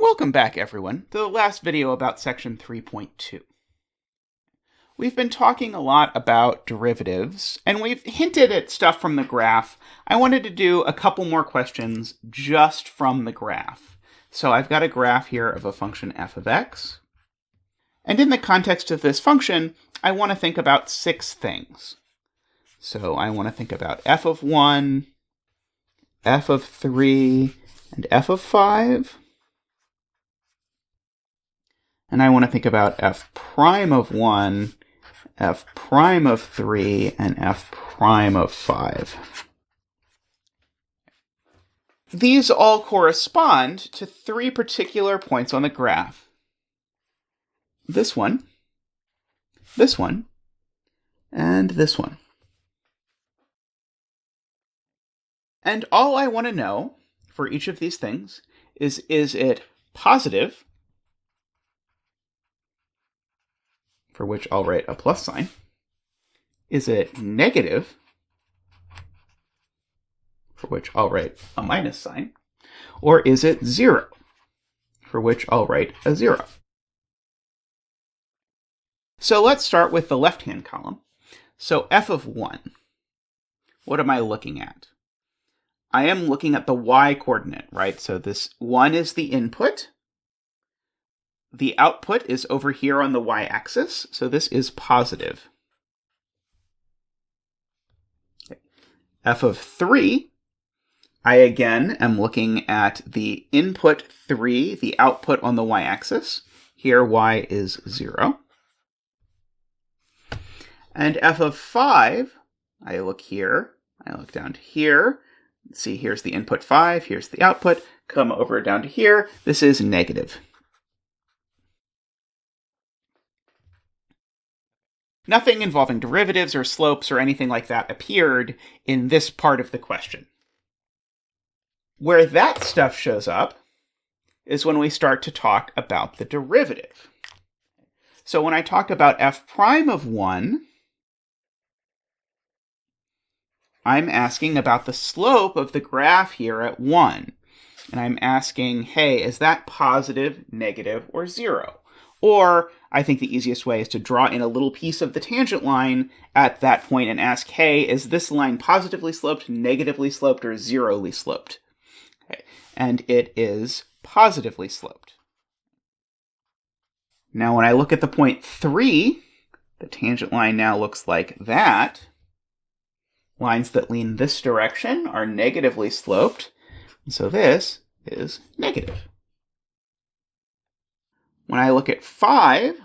Welcome back, everyone, to the last video about section 3.2. We've been talking a lot about derivatives, and we've hinted at stuff from the graph. I wanted to do a couple more questions just from the graph. So I've got a graph here of a function f of x. And in the context of this function, I want to think about 6 things. So I want to think about f of 1, f of 3, and f of 5. And I want to think about f prime of 1, f prime of 3, and f prime of 5. These all correspond to 3 particular points on the graph. This one, and this one. And all I want to know for each of these things is it positive, for which I'll write a plus sign? Is it negative, for which I'll write a minus sign? Or is it 0, for which I'll write a 0? So let's start with the left-hand column. So f of 1, what am I looking at? I am looking at the y-coordinate, right? So this 1 is the input. The output is over here on the y-axis, so this is positive. F of 3, I again am looking at the input 3, the output on the y-axis. Here y is 0. And f of 5, I look here, I look down to here. See, here's the input 5, here's the output. Come over down to here, this is negative. Nothing involving derivatives or slopes or anything like that appeared in this part of the question. Where that stuff shows up is when we start to talk about the derivative. So when I talk about f prime of 1, I'm asking about the slope of the graph here at 1. And I'm asking, hey, is that positive, negative, or 0? Or I think the easiest way is to draw in a little piece of the tangent line at that point and ask, hey, is this line positively sloped, negatively sloped, or zeroly sloped? Okay. And it is positively sloped. Now when I look at the point 3, the tangent line now looks like that. Lines that lean this direction are negatively sloped, and so this is negative. When I look at 5,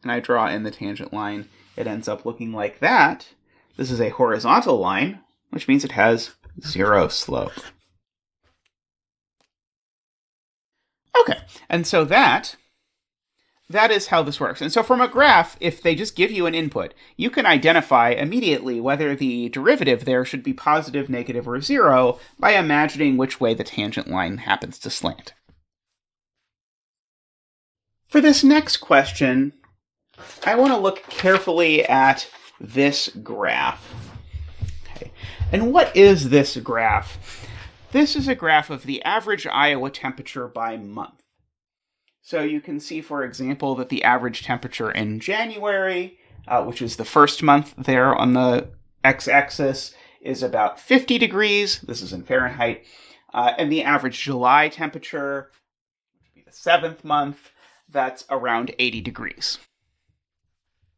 and I draw in the tangent line, it ends up looking like that. This is a horizontal line, which means it has 0 slope. Okay, and so that is how this works. And so from a graph, if they just give you an input, you can identify immediately whether the derivative there should be positive, negative, or 0 by imagining which way the tangent line happens to slant. For this next question, I want to look carefully at this graph. Okay. And what is this graph? This is a graph of the average Iowa temperature by month. So you can see, for example, that the average temperature in January, which is the first month there on the x-axis, is about 50 degrees. This is in Fahrenheit. And the average July temperature, which would be the 7th month, that's around 80 degrees.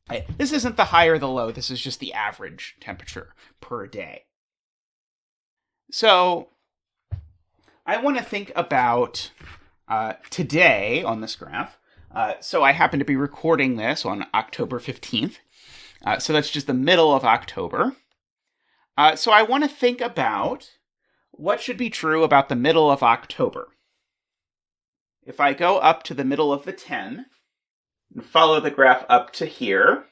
Okay. This isn't the high or the low. This is just the average temperature per day. So I want to think about today on this graph. So I happen to be recording this on October 15th. So that's just the middle of October. So I want to think about what should be true about the middle of October. If I go up to the middle of the 10 and follow the graph up to here,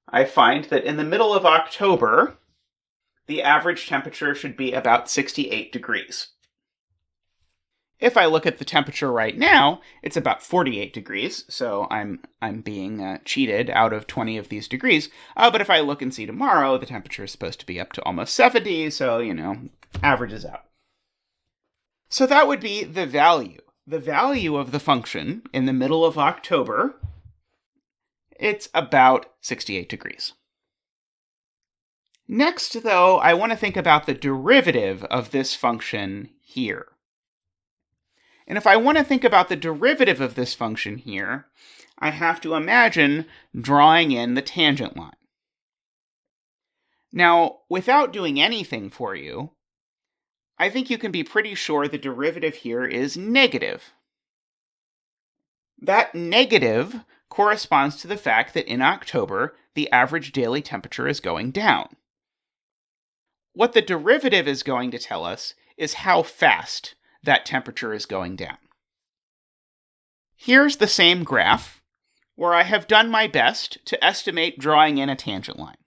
I find that in the middle of October, the average temperature should be about 68 degrees. If I look at the temperature right now, it's about 48 degrees, so I'm being cheated out of 20 of these degrees. But if I look and see tomorrow, the temperature is supposed to be up to almost 70, so, averages out. So that would be the value the value of the function in the middle of October, it's about 68 degrees. Next, though, I want to think about the derivative of this function here. And if I want to think about the derivative of this function here, I have to imagine drawing in the tangent line. Now, without doing anything for you, I think you can be pretty sure the derivative here is negative. That negative corresponds to the fact that in October, the average daily temperature is going down. What the derivative is going to tell us is how fast that temperature is going down. Here's the same graph where I have done my best to estimate drawing in a tangent line.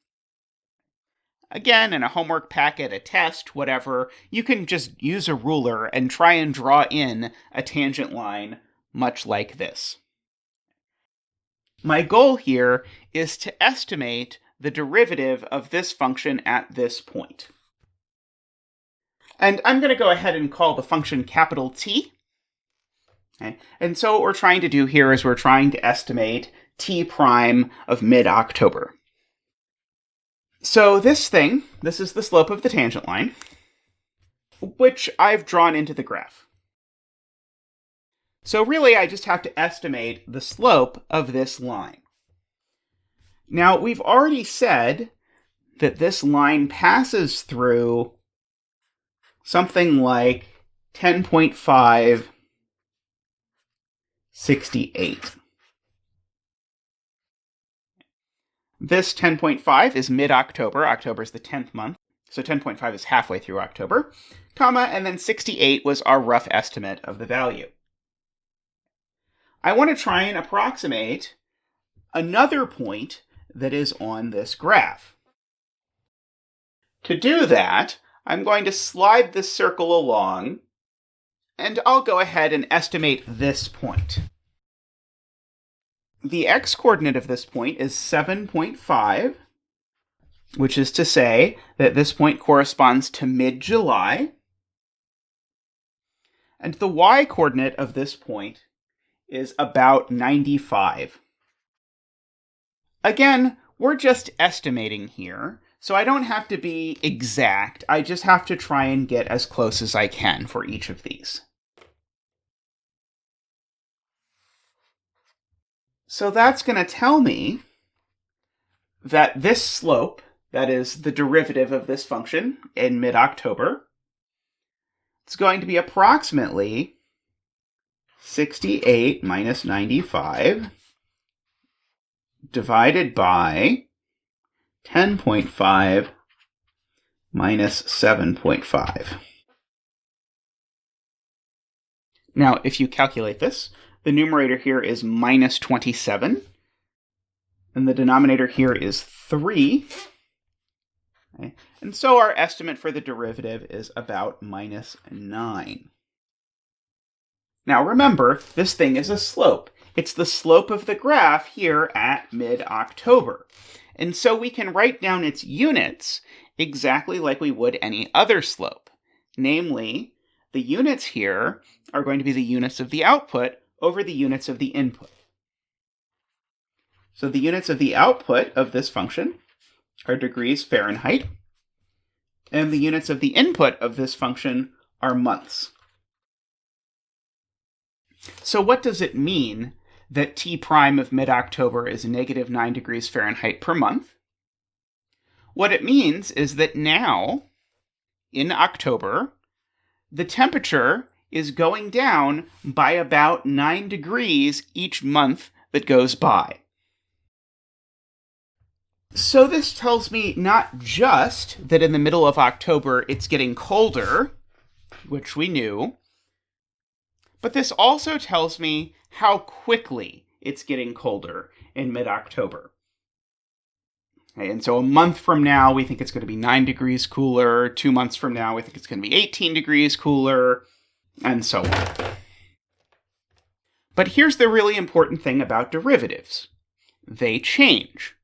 Again, in a homework packet, a test, whatever, you can just use a ruler and try and draw in a tangent line much like this. My goal here is to estimate the derivative of this function at this point. And I'm going to go ahead and call the function capital T. Okay. And so what we're trying to do here is we're trying to estimate T prime of mid-October. So this is the slope of the tangent line, which I've drawn into the graph. So really, I just have to estimate the slope of this line. Now, we've already said that this line passes through something like 10.5, 68. This 10.5 is mid-October. October is the 10th month, so 10.5 is halfway through October, comma, and then 68 was our rough estimate of the value. I want to try and approximate another point that is on this graph. To do that, I'm going to slide this circle along, and I'll go ahead and estimate this point. The x-coordinate of this point is 7.5, which is to say that this point corresponds to mid-July. And the y-coordinate of this point is about 95. Again, we're just estimating here, so I don't have to be exact. I just have to try and get as close as I can for each of these. So that's going to tell me that this slope, that is the derivative of this function in mid-October, it's going to be approximately 68 minus 95 divided by 10.5 minus 7.5. Now, if you calculate this, the numerator here is minus 27, and the denominator here is 3. Okay. And so our estimate for the derivative is about minus 9. Now remember, this thing is a slope. It's the slope of the graph here at mid-October. And so we can write down its units exactly like we would any other slope. Namely, the units here are going to be the units of the output over the units of the input. So the units of the output of this function are degrees Fahrenheit, and the units of the input of this function are months. So what does it mean that T prime of mid-October is negative 9 degrees Fahrenheit per month? What it means is that now, in October, the temperature is going down by about 9 degrees each month that goes by. So this tells me not just that in the middle of October it's getting colder, which we knew, but this also tells me how quickly it's getting colder in mid-October. Okay, and so a month from now, we think it's going to be 9 degrees cooler. 2 months from now, we think it's going to be 18 degrees cooler, and so on. But here's the really important thing about derivatives. They change.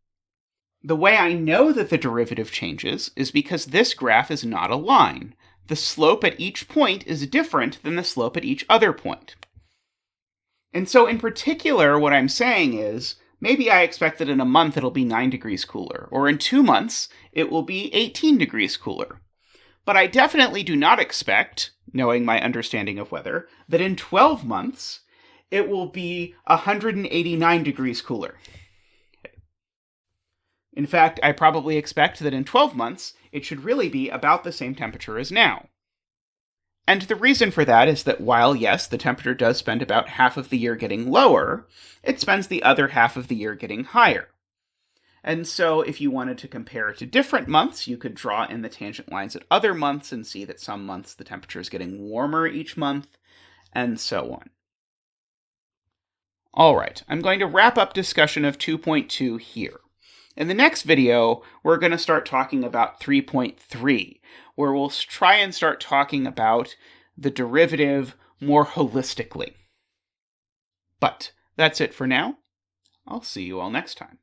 The way I know that the derivative changes is because this graph is not a line. The slope at each point is different than the slope at each other point. And so in particular, what I'm saying is, maybe I expect that in a month it'll be 9 degrees cooler, or in 2 months it will be 18 degrees cooler. But I definitely do not expect, knowing my understanding of weather, that in 12 months it will be 189 degrees cooler. In fact, I probably expect that in 12 months it should really be about the same temperature as now. And the reason for that is that while, yes, the temperature does spend about half of the year getting lower, it spends the other half of the year getting higher. And so if you wanted to compare to different months, you could draw in the tangent lines at other months and see that some months the temperature is getting warmer each month, and so on. All right, I'm going to wrap up discussion of 2.2 here. In the next video, we're going to start talking about 3.3, where we'll try and start talking about the derivative more holistically. But that's it for now. I'll see you all next time.